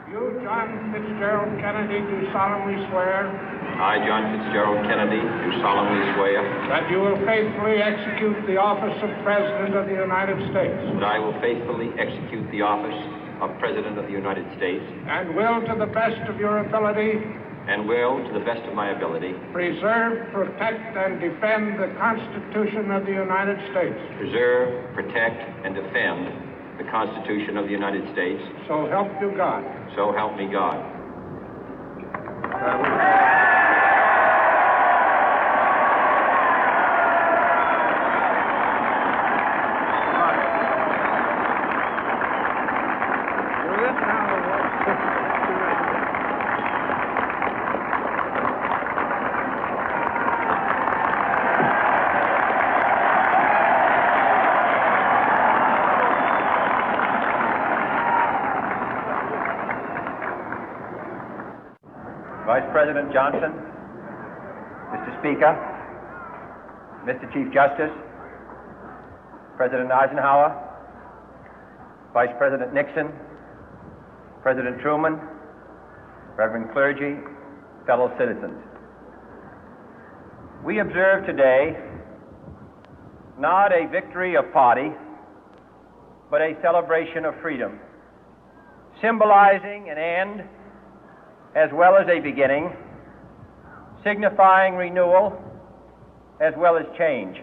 You, John Fitzgerald Kennedy, do solemnly swear. I, John Fitzgerald Kennedy, do solemnly swear. That you will faithfully execute the office of President of the United States. That I will faithfully execute the office of President of the United States. And will, to the best of your ability. And will, to the best of my ability. Preserve, protect, and defend the Constitution of the United States. Preserve, protect, and defend the Constitution of the United States. So help you God. So help me God. Vice President Johnson, Mr. Speaker, Mr. Chief Justice, President Eisenhower, Vice President Nixon, President Truman, Reverend clergy, fellow citizens. We observe today not a victory of party, but a celebration of freedom, symbolizing an end as well as a beginning, signifying renewal as well as change.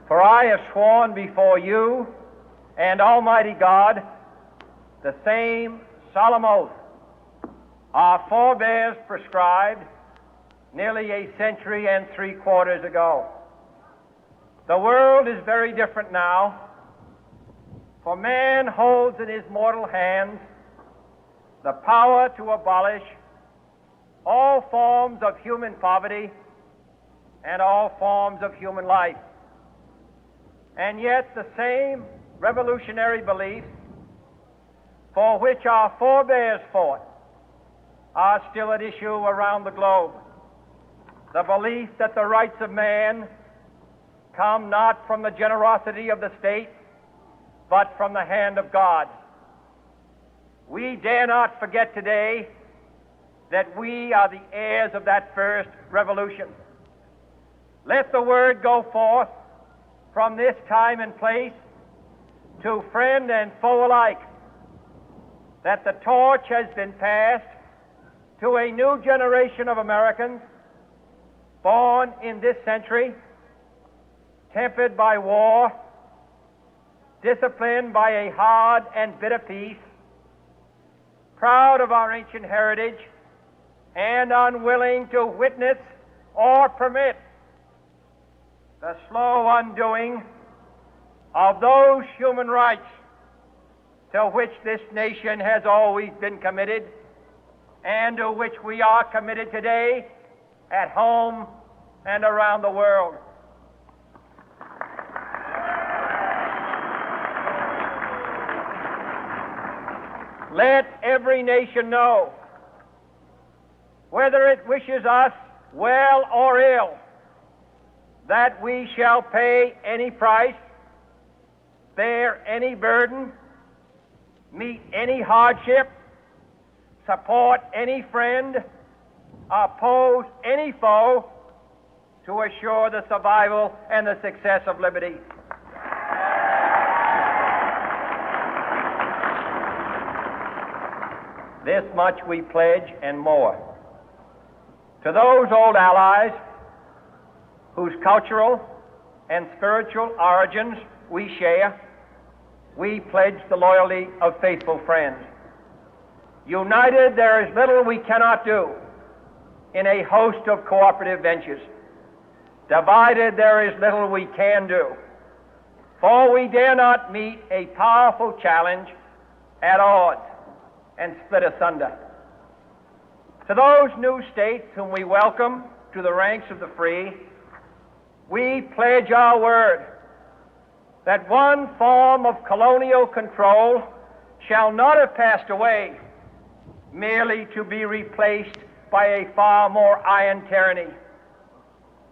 For I have sworn before you and Almighty God the same solemn oath our forebears prescribed nearly a century and 3/4 ago. The world is very different now, for man holds in his mortal hands the power to abolish all forms of human poverty and all forms of human life. And yet the same revolutionary beliefs for which our forebears fought are still at issue around the globe. The belief that the rights of man come not from the generosity of the state, but from the hand of God. We dare not forget today that we are the heirs of that first revolution. Let the word go forth from this time and place to friend and foe alike that the torch has been passed to a new generation of Americans born in this century, tempered by war, disciplined by a hard and bitter peace, proud of our ancient heritage, and unwilling to witness or permit the slow undoing of those human rights to which this nation has always been committed and to which we are committed today at home and around the world. Let every nation know, whether it wishes us well or ill, that we shall pay any price, bear any burden, meet any hardship, support any friend, oppose any foe to assure the survival and the success of liberty. This much we pledge and more. To those old allies whose cultural and spiritual origins we share, we pledge the loyalty of faithful friends. United, there is little we cannot do in a host of cooperative ventures. Divided, there is little we can do, for we dare not meet a powerful challenge at odds and split asunder. To those new states whom we welcome to the ranks of the free, we pledge our word that one form of colonial control shall not have passed away, merely to be replaced by a far more iron tyranny.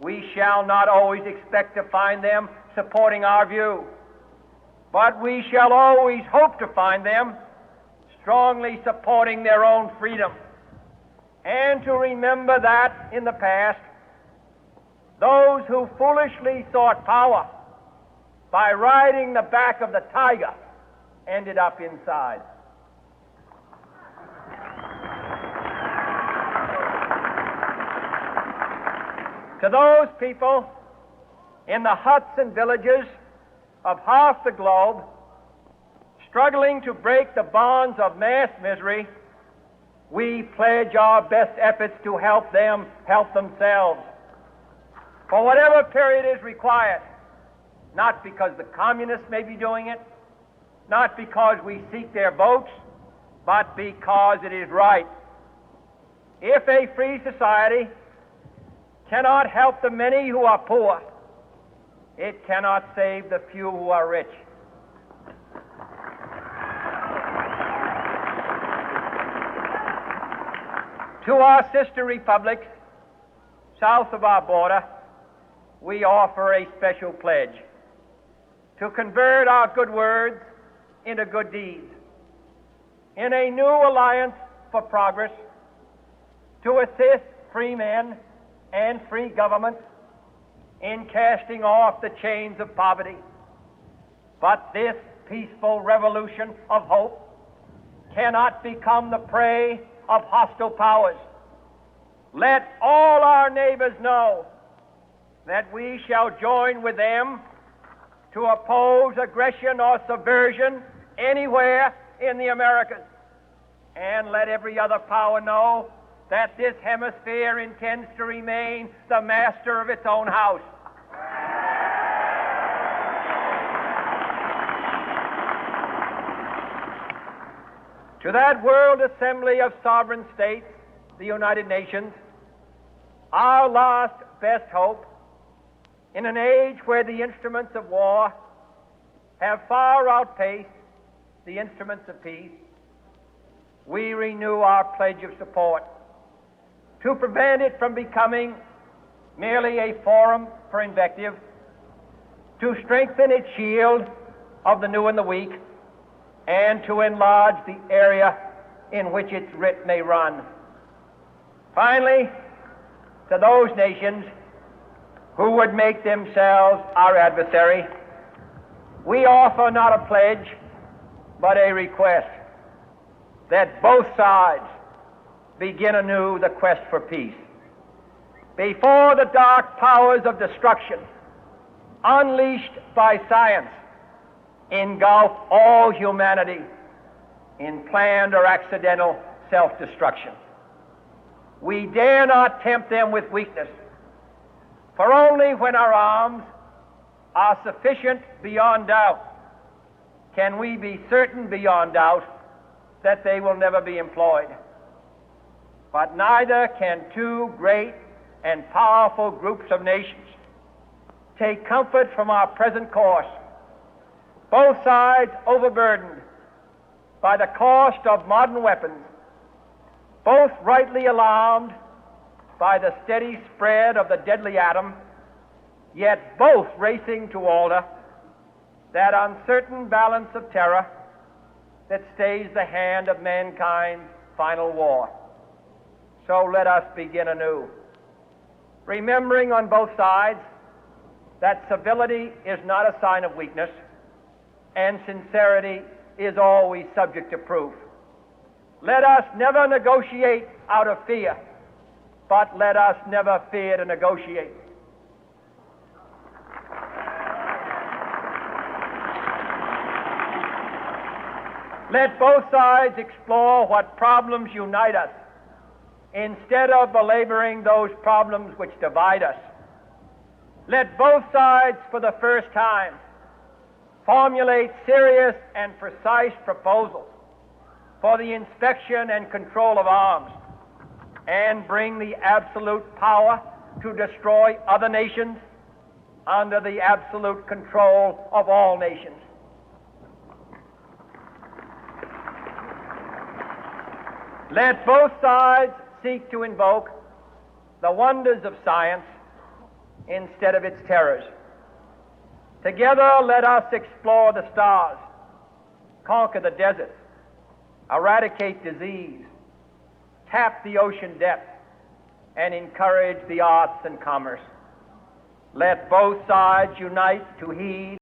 We shall not always expect to find them supporting our view, but we shall always hope to find them strongly supporting their own freedom, and to remember that in the past, those who foolishly sought power by riding the back of the tiger ended up inside. To those people in the huts and villages of half the globe struggling to break the bonds of mass misery, we pledge our best efforts to help them help themselves for whatever period is required, not because the communists may be doing it, not because we seek their votes, but because it is right. If a free society cannot help the many who are poor, it cannot save the few who are rich. To our sister republics south of our border, we offer a special pledge to convert our good words into good deeds, in a new alliance for progress, to assist free men and free governments in casting off the chains of poverty. But this peaceful revolution of hope cannot become the prey of hostile powers. Let all our neighbors know that we shall join with them to oppose aggression or subversion anywhere in the Americas. And let every other power know that this hemisphere intends to remain the master of its own house. To that World Assembly of Sovereign States, the United Nations, our last best hope, in an age where the instruments of war have far outpaced the instruments of peace, we renew our pledge of support to prevent it from becoming merely a forum for invective, to strengthen its shield of the new and the weak, and to enlarge the area in which its writ may run. Finally, to those nations who would make themselves our adversary, we offer not a pledge, but a request that both sides begin anew the quest for peace. Before the dark powers of destruction, unleashed by science, engulf all humanity in planned or accidental self-destruction, we dare not tempt them with weakness, for only when our arms are sufficient beyond doubt can we be certain beyond doubt that they will never be employed. But neither can two great and powerful groups of nations take comfort from our present course, both sides overburdened by the cost of modern weapons, both rightly alarmed by the steady spread of the deadly atom, yet both racing to alter that uncertain balance of terror that stays the hand of mankind's final war. So let us begin anew, remembering on both sides that civility is not a sign of weakness, and sincerity is always subject to proof. Let us never negotiate out of fear, but let us never fear to negotiate. Let both sides explore what problems unite us, instead of belaboring those problems which divide us. Let both sides, for the first time, formulate serious and precise proposals for the inspection and control of arms, and bring the absolute power to destroy other nations under the absolute control of all nations. Let both sides seek to invoke the wonders of science instead of its terrors. Together, let us explore the stars, conquer the deserts, eradicate disease, tap the ocean depth, and encourage the arts and commerce. Let both sides unite to heed